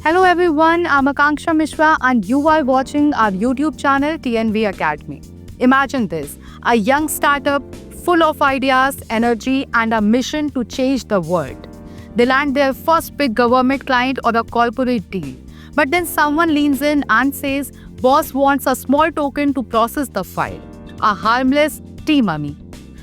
Hello everyone, I'm Akanksha Mishra and you are watching our YouTube channel TNV Academy. Imagine this, a young startup full of ideas, energy and a mission to change the world. They land their first big government client or a corporate deal. But then someone leans in and says, boss wants a small token to process the file. A harmless T-money.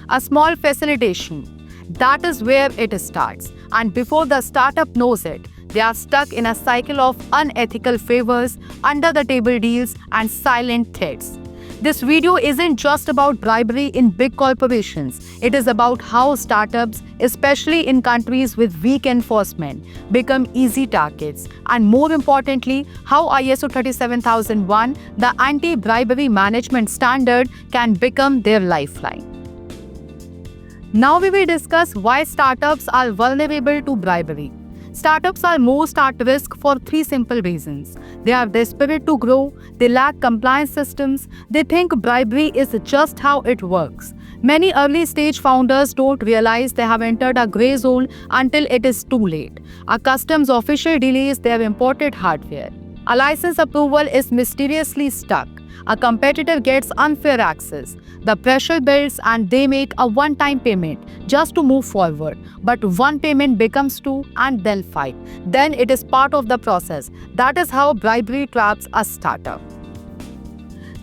A small facilitation. That is where it starts. And before the startup knows it, they are stuck in a cycle of unethical favors, under-the-table deals, and silent threats. This video isn't just about bribery in big corporations. It is about how startups, especially in countries with weak enforcement, become easy targets. And more importantly, how ISO 37001, the anti-bribery management standard, can become their lifeline. Now we will discuss why startups are vulnerable to bribery. Startups are most at risk for three simple reasons. They are desperate to grow, they lack compliance systems, they think bribery is just how it works. Many early-stage founders don't realize they have entered a grey zone until it is too late. A customs official delays their imported hardware. A license approval is mysteriously stuck. A competitor gets unfair access. The pressure builds and they make a one-time payment just to move forward. But one payment becomes two and then five. Then it is part of the process. That is how bribery traps a startup.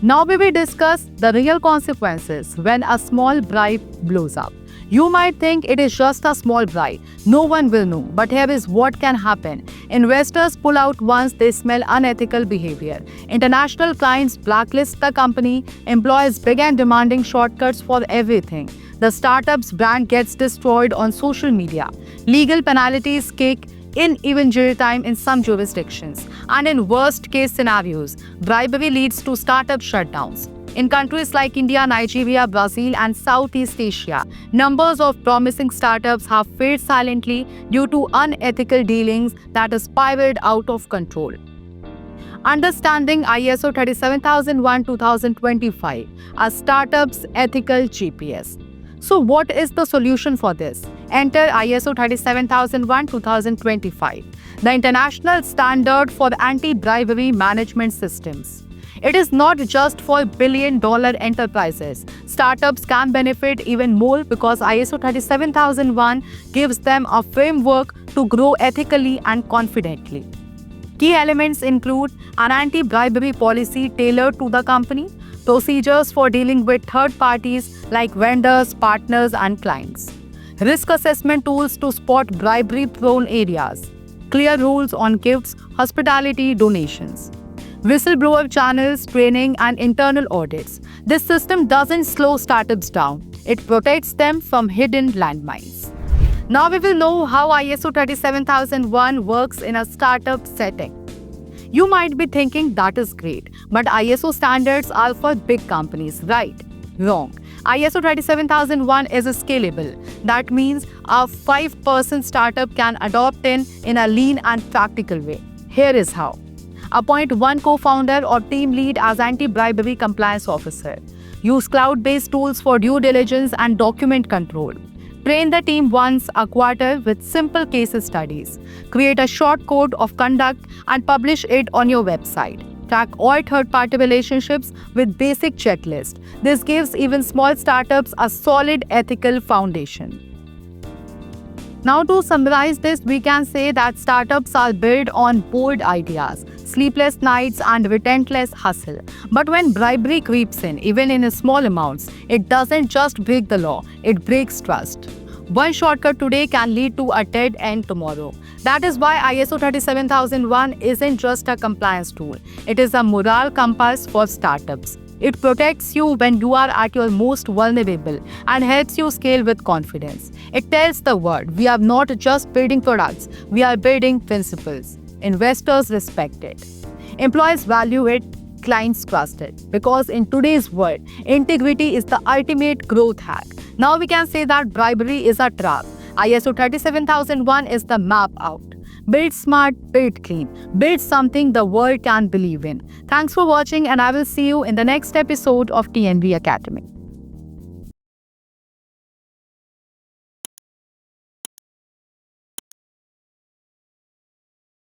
Now we will discuss the real consequences when a small bribe blows up. You might think it is just a small bribe. No one will know. But here is what can happen. Investors pull out once they smell unethical behavior. International clients blacklist the company. Employees begin demanding shortcuts for everything. The startup's brand gets destroyed on social media. Legal penalties kick in, even jail time in some jurisdictions. And in worst-case scenarios, bribery leads to startup shutdowns. In countries like India, Nigeria, Brazil, and Southeast Asia, numbers of promising startups have failed silently due to unethical dealings that spiraled out of control. Understanding ISO 37001-2025, a startup's ethical GPS. So what is the solution for this? Enter ISO 37001-2025, the international standard for anti-bribery management systems. It is not just for billion-dollar enterprises. Startups can benefit even more because ISO 37001 gives them a framework to grow ethically and confidently. Key elements include an anti-bribery policy tailored to the company, procedures for dealing with third parties like vendors, partners, and clients, risk assessment tools to spot bribery-prone areas, clear rules on gifts, hospitality, donations, whistleblower channels, training, and internal audits. This system doesn't slow startups down. It protects them from hidden landmines. Now we will know how ISO 37001 works in a startup setting. You might be thinking that is great, but ISO standards are for big companies, right? Wrong. ISO 37001 is scalable. That means a 5-person startup can adopt in a lean and practical way. Here is how. Appoint one co-founder or team lead as anti-bribery compliance officer. Use cloud-based tools for due diligence and document control. Train the team once a quarter with simple case studies. Create a short code of conduct and publish it on your website. Track all third-party relationships with basic checklist. This gives even small startups a solid ethical foundation. Now to summarize this, we can say that startups are built on bold ideas, sleepless nights, and relentless hustle. But when bribery creeps in, even in small amounts, it doesn't just break the law, it breaks trust. One shortcut today can lead to a dead end tomorrow. That is why ISO 37001 isn't just a compliance tool. It is a moral compass for startups. It protects you when you are at your most vulnerable and helps you scale with confidence. It tells the world, we are not just building products, we are building principles. Investors respect it. Employees value it, clients trust it. Because in today's world, integrity is the ultimate growth hack. Now we can say that bribery is a trap. ISO 37001 is the map out. Build smart, build clean. Build something the world can believe in. Thanks for watching and I will see you in the next episode of TNV Academy.